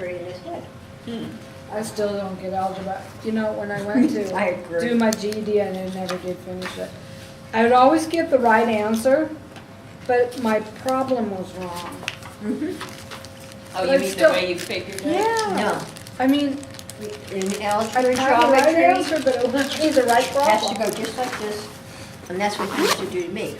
in his head. I still don't get algebra. You know, when I went to I agree. do my GED, I never did finish it. I would always get the right answer, but my problem was wrong. Oh, you But mean still- the way you figured it? Yeah. No, I mean, in I algebra and had the right geometry, answer, but it wasn't the right it has to problem. go just like this, and that's what you used to do to me.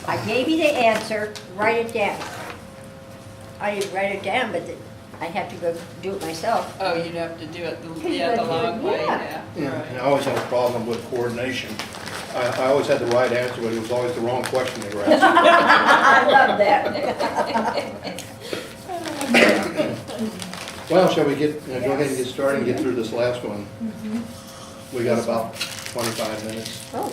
I gave you the answer, write it down. I didn't write it down, but I had to go do it myself. Oh, you'd have to do it the Yeah, long way, yeah. yeah. And I always had a problem with coordination. I always had the right answer, but it was always the wrong question they were asking. I love that. Well, shall we go ahead and get started and get through this last one? We got about 25 minutes. Oh,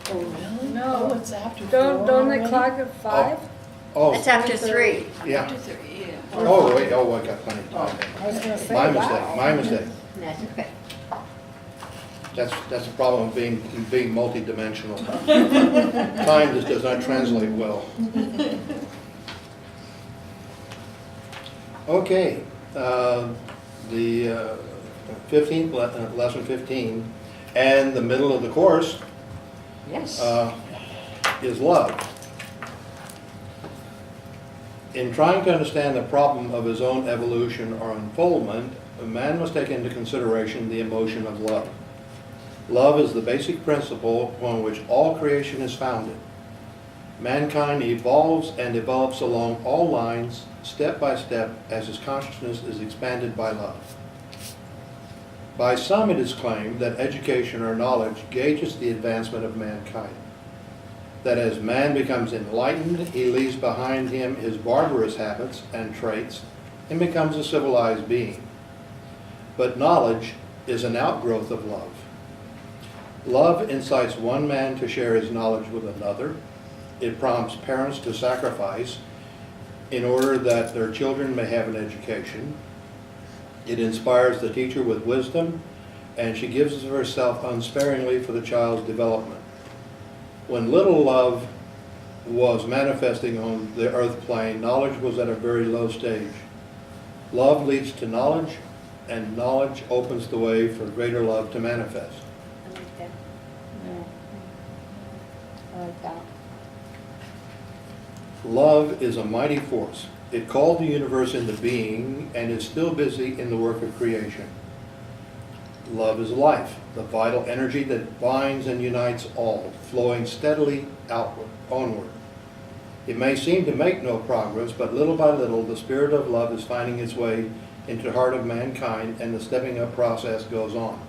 Oh, really? No. Oh, it's after Don't they four clock at 5? Oh, that's after 3. yeah. After three, yeah. Oh, wait, I got plenty of time. I was gonna say, My wow. mistake, my mistake. That's okay. That's the problem of being multidimensional. Time just does not translate well. Okay, the 15th, lesson 15, and the middle of the course Yes. is love. In trying to understand the problem of his own evolution or unfoldment, a man must take into consideration the emotion of love. Love is the basic principle upon which all creation is founded. Mankind evolves and develops along all lines, step by step, as his consciousness is expanded by love. By some it is claimed that education or knowledge gauges the advancement of mankind. That as man becomes enlightened, he leaves behind him his barbarous habits and traits and becomes a civilized being. But knowledge is an outgrowth of love. Love incites one man to share his knowledge with another. It prompts parents to sacrifice in order that their children may have an education. It inspires the teacher with wisdom, and she gives of herself unsparingly for the child's development. When little love was manifesting on the earth plane, knowledge was at a very low stage. Love leads to knowledge, and knowledge opens the way for greater love to manifest. I like that. I like that. Love is a mighty force. It called the universe into being and is still busy in the work of creation. Love is life, the vital energy that binds and unites all, flowing steadily outward, onward. It may seem to make no progress, but little by little the spirit of love is finding its way into the heart of mankind, and the stepping up process goes on.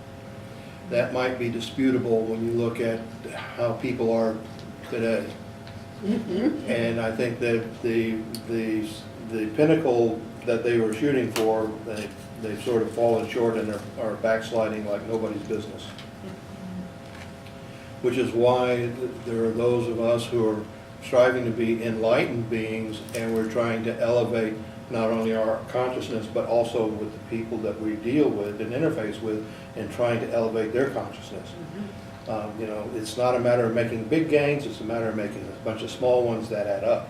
That might be disputable when you look at how people are today. And I think that the pinnacle that they were shooting for, they've sort of fallen short and are backsliding like nobody's business. Which is why there are those of us who are striving to be enlightened beings, and we're trying to elevate not only our consciousness but also with the people that we deal with and interface with, and trying to elevate their consciousness. You know, it's not a matter of making big gains, it's a matter of making a bunch of small ones that add up.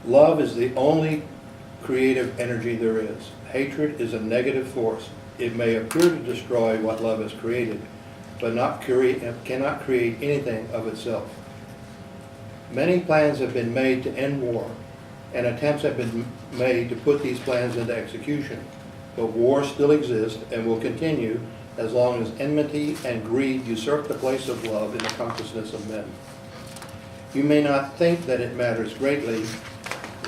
Love is the only creative energy there is. Hatred is a negative force. It may appear to destroy what love has created, but cannot create anything of itself. Many plans have been made to end war, and attempts have been made to put these plans into execution. But war still exists and will continue as long as enmity and greed usurp the place of love in the consciousness of men. You may not think that it matters greatly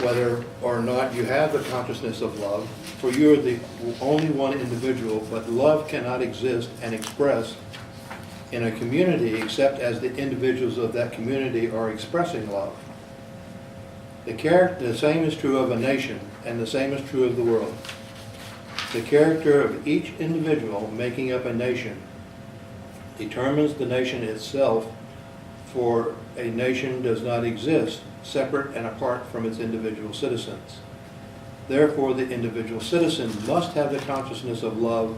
whether or not you have the consciousness of love, for you are the only one individual, but love cannot exist and express in a community except as the individuals of that community are expressing love. The same is true of a nation, and the same is true of the world. The character of each individual making up a nation determines the nation itself, for a nation does not exist separate and apart from its individual citizens. Therefore, the individual citizen must have the consciousness of love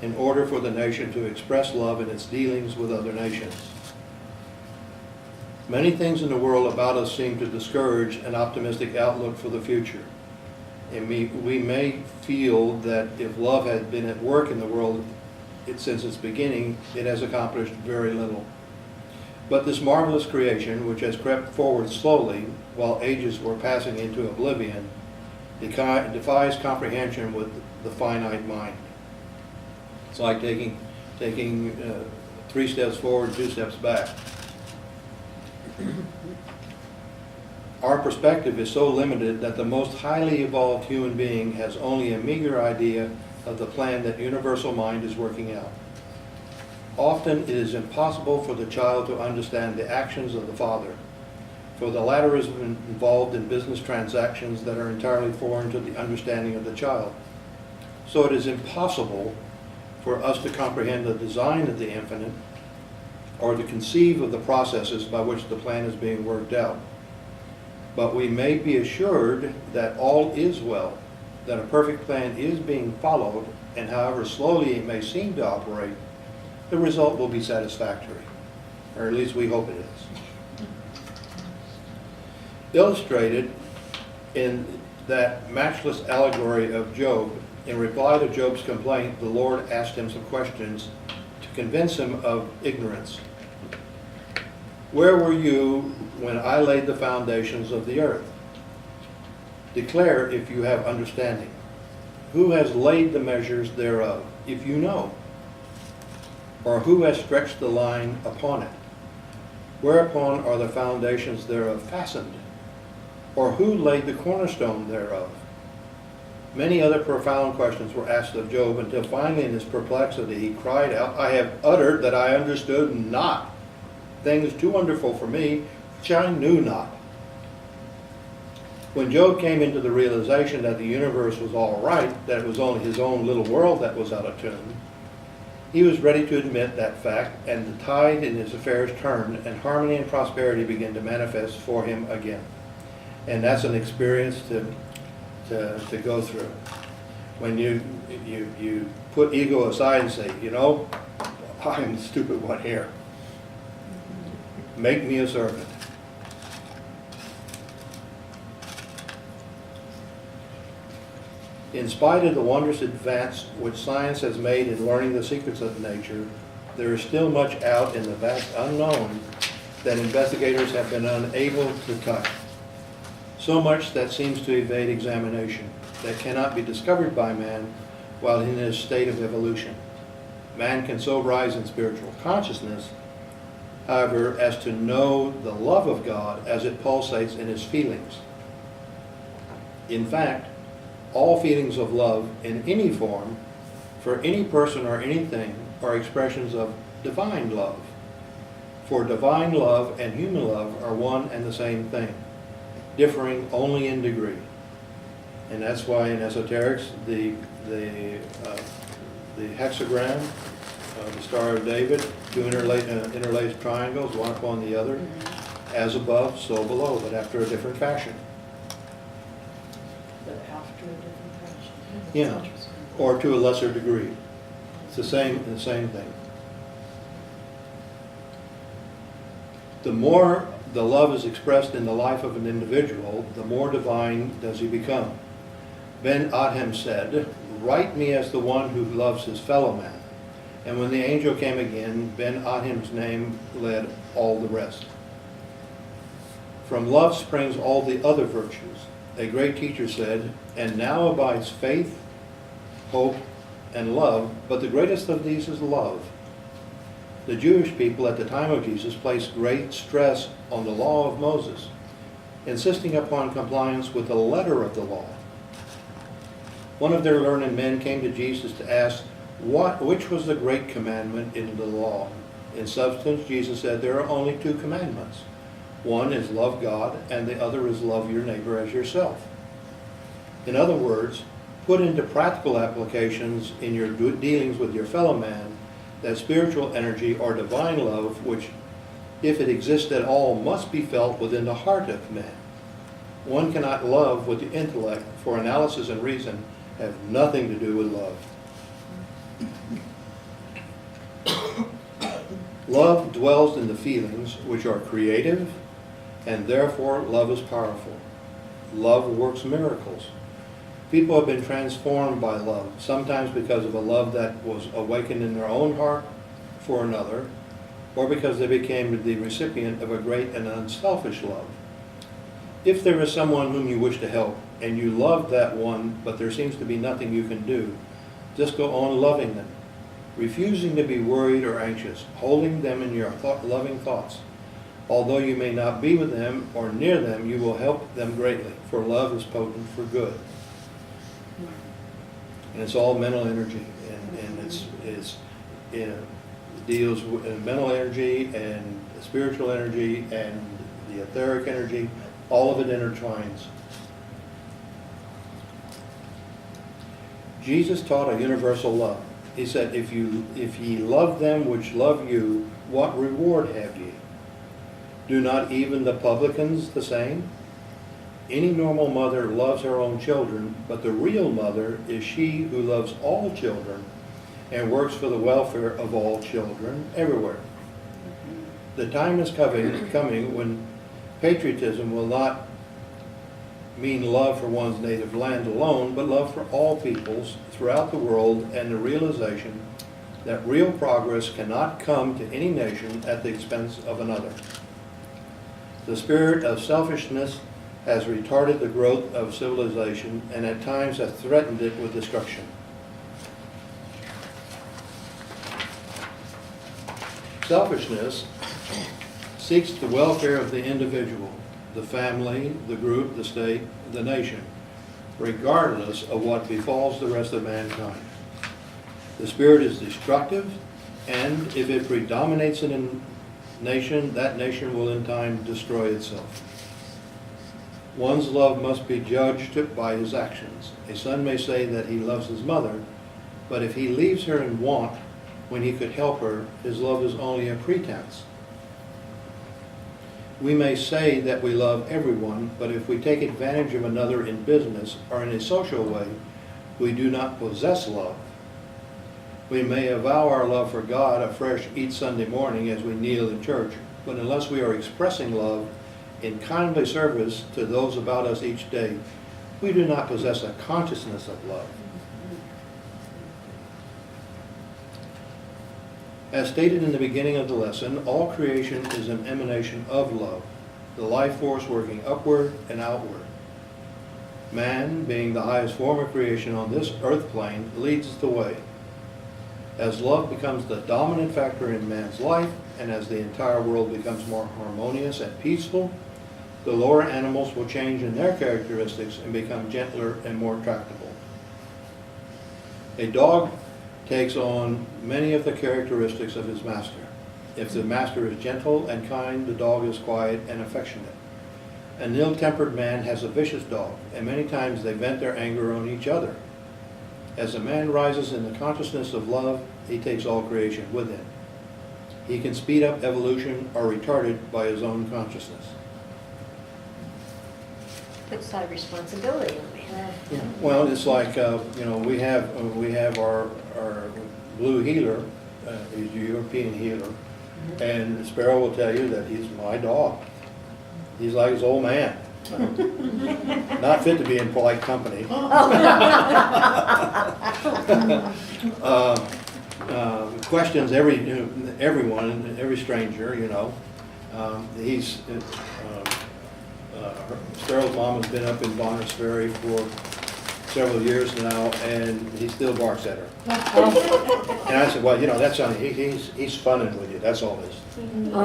in order for the nation to express love in its dealings with other nations. Many things in the world about us seem to discourage an optimistic outlook for the future. And we may feel that if love had been at work in the world since its beginning, it has accomplished very little. But this marvelous creation, which has crept forward slowly while ages were passing into oblivion, defies comprehension with the finite mind. It's like taking 3 steps forward, 2 steps back. Our perspective is so limited that the most highly evolved human being has only a meager idea of the plan that universal mind is working out. Often it is impossible for the child to understand the actions of the father, for the latter is involved in business transactions that are entirely foreign to the understanding of the child. So it is impossible for us to comprehend the design of the infinite or to conceive of the processes by which the plan is being worked out. But we may be assured that all is well, that a perfect plan is being followed, and however slowly it may seem to operate, the result will be satisfactory, or at least we hope it is. Illustrated in that matchless allegory of Job, in reply to Job's complaint, the Lord asked him some questions to convince him of ignorance. Where were you when I laid the foundations of the earth? Declare if you have understanding. Who has laid the measures thereof, if you know? Or who has stretched the line upon it? Whereupon are the foundations thereof fastened? Or who laid the cornerstone thereof? Many other profound questions were asked of Job until finally in his perplexity he cried out, I have uttered that I understood not. Things too wonderful for me, which I knew not. When Job came into the realization that the universe was all right, that it was only his own little world that was out of tune, he was ready to admit that fact, and the tide in his affairs turned, and harmony and prosperity began to manifest for him again. And that's an experience to go through. When you put ego aside and say, you know, I'm the stupid one here. Make me a servant. In spite of the wondrous advance which science has made in learning the secrets of nature, there is still much out in the vast unknown that investigators have been unable to touch. So much that seems to evade examination, that cannot be discovered by man while in his state of evolution. Man can so rise in spiritual consciousness, however, as to know the love of God as it pulsates in his feelings. In fact, all feelings of love in any form, for any person or anything, are expressions of divine love. For divine love and human love are one and the same thing, differing only in degree. And that's why in esoterics, the hexagram, the Star of David, 2 interlaced triangles, one upon the other, as above, so below, but after a different fashion. But after a different fashion. Yeah, or to a lesser degree. It's the same thing. The more the love is expressed in the life of an individual, the more divine does he become. Ben Adhem said, "Write me as the one who loves his fellow man." And when the angel came again, Ben Adhem's name led all the rest. From love springs all the other virtues. A great teacher said, "And now abides faith, hope, and love, but the greatest of these is love." The Jewish people at the time of Jesus placed great stress on the law of Moses, insisting upon compliance with the letter of the law. One of their learned men came to Jesus to ask, which was the great commandment in the law? In substance, Jesus said there are only 2 commandments. One is love God, and the other is love your neighbor as yourself. In other words, put into practical applications in your dealings with your fellow man that spiritual energy or divine love, which, if it exists at all, must be felt within the heart of man. One cannot love with the intellect, for analysis and reason have nothing to do with love. Love dwells in the feelings, which are creative, and therefore love is powerful. Love works miracles. People have been transformed by love, sometimes because of a love that was awakened in their own heart for another, or because they became the recipient of a great and unselfish love. If there is someone whom you wish to help, and you love that one, but there seems to be nothing you can do, just go on loving them, refusing to be worried or anxious, holding them in your loving thoughts. Although you may not be with them or near them, you will help them greatly, for love is potent for good. And it's all mental energy, and it deals with mental energy and spiritual energy and the etheric energy. All of it intertwines. Jesus taught a universal love. He said, if ye love them which love you, what reward have ye? Do not even the publicans the same? Any normal mother loves her own children, but the real mother is she who loves all children and works for the welfare of all children everywhere. The time is coming when patriotism will not mean love for one's native land alone, but love for all peoples throughout the world, and the realization that real progress cannot come to any nation at the expense of another. The spirit of selfishness has retarded the growth of civilization and at times has threatened it with destruction. Selfishness seeks the welfare of the individual, the family, the group, the state, the nation, regardless of what befalls the rest of mankind. The spirit is destructive, and if it predominates in a nation, that nation will in time destroy itself. One's love must be judged by his actions. A son may say that he loves his mother, but if he leaves her in want when he could help her, his love is only a pretense. We may say that we love everyone, but if we take advantage of another in business or in a social way, we do not possess love. We may avow our love for God afresh each Sunday morning as we kneel in church, but unless we are expressing love in kindly service to those about us each day, we do not possess a consciousness of love. As stated in the beginning of the lesson, all creation is an emanation of love, the life force working upward and outward. Man, being the highest form of creation on this earth plane, leads the way. As love becomes the dominant factor in man's life, and as the entire world becomes more harmonious and peaceful, the lower animals will change in their characteristics and become gentler and more tractable. A dog takes on many of the characteristics of his master. If the master is gentle and kind, the dog is quiet and affectionate. An ill-tempered man has a vicious dog, and many times they vent their anger on each other. As a man rises in the consciousness of love, he takes all creation with him. He can speed up evolution or retard it by his own consciousness. Puts that responsibility on me. Yeah. Well, it's like, we have our blue healer, he's a European healer, and Sparrow will tell you that he's my dog. He's like his old man. Not fit to be in polite company. Questions everyone, every stranger, Sparrow's mom has been up in Bonners Ferry for several years now, and he still barks at her. And I said, well, that's only, he's funning with you, that's all it is.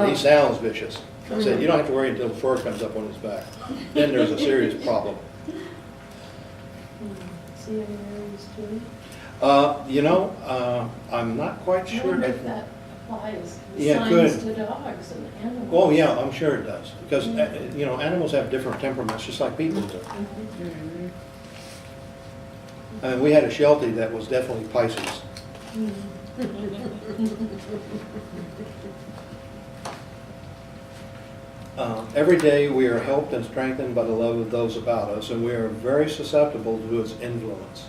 He sounds vicious. I said, you don't have to worry until the fur comes up on his back. Then there's a serious problem. See any areas too? I'm not quite I sure. wonder if that applies, the Yeah, it signs could. to dogs and animals. Oh, yeah, I'm sure it does. Because, animals have different temperaments, just like people do. We had a Sheltie that was definitely Pisces. Every day we are helped and strengthened by the love of those about us, and we are very susceptible to its influence.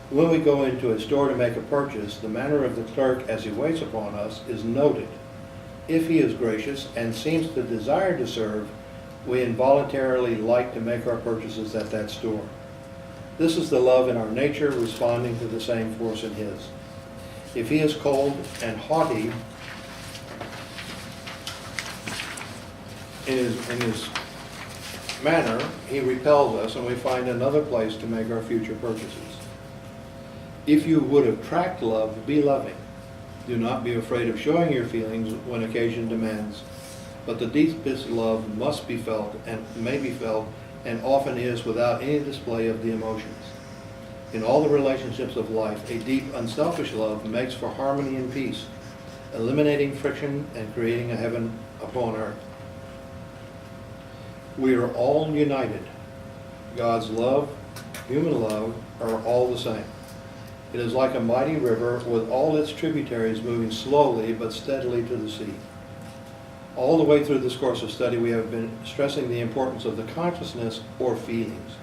When we go into a store to make a purchase, the manner of the clerk as he waits upon us is noted. If he is gracious and seems to desire to serve, we involuntarily like to make our purchases at that store. This is the love in our nature responding to the same force in his. If he is cold and haughty in his manner, he repels us and we find another place to make our future purchases. If you would attract love, be loving. Do not be afraid of showing your feelings when occasion demands, but the deepest love must be felt and may be felt and often is without any display of the emotions. In all the relationships of life, a deep, unselfish love makes for harmony and peace, eliminating friction and creating a heaven upon earth. We are all united. God's love, human love, are all the same. It is like a mighty river with all its tributaries moving slowly but steadily to the sea. All the way through this course of study, we have been stressing the importance of the consciousness or feelings.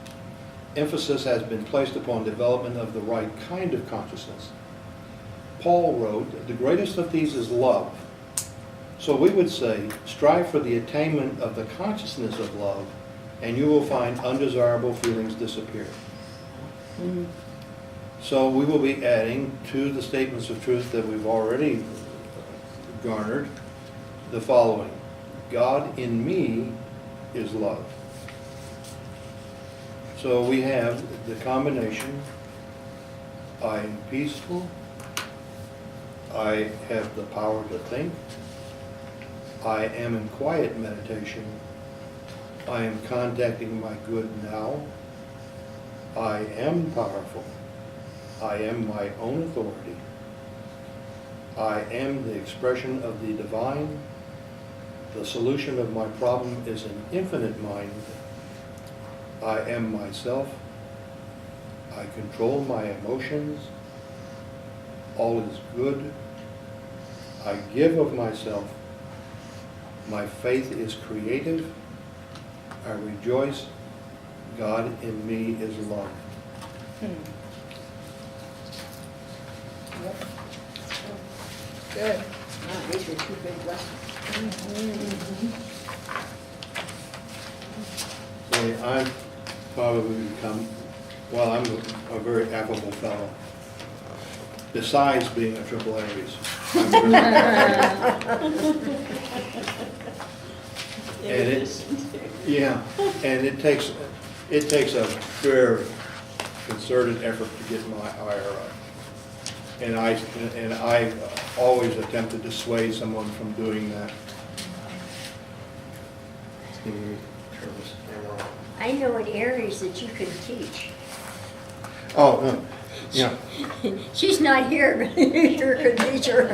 Emphasis has been placed upon development of the right kind of consciousness. Paul wrote, "The greatest of these is love." So we would say, strive for the attainment of the consciousness of love, and you will find undesirable feelings disappear. So we will be adding to the statements of truth that we've already garnered the following. God in me is love. So we have the combination, I am peaceful, I have the power to think, I am in quiet meditation, I am contacting my good now, I am powerful, I am my own authority, I am the expression of the divine, the solution of my problem is an infinite mind, I am myself, I control my emotions, all is good, I give of myself, my faith is creative, I rejoice, God in me is love. Yep. Good. Wow, these were two big lessons. See, I've probably become, well, I'm a very affable fellow. Besides being a triple Aries. I'm very- Yeah, and it takes a very concerted effort to get my IRA. And I always attempt to dissuade someone from doing that. It's getting me nervous. I know in areas that you can teach. Oh, no, yeah. She's not here, but you're a good teacher.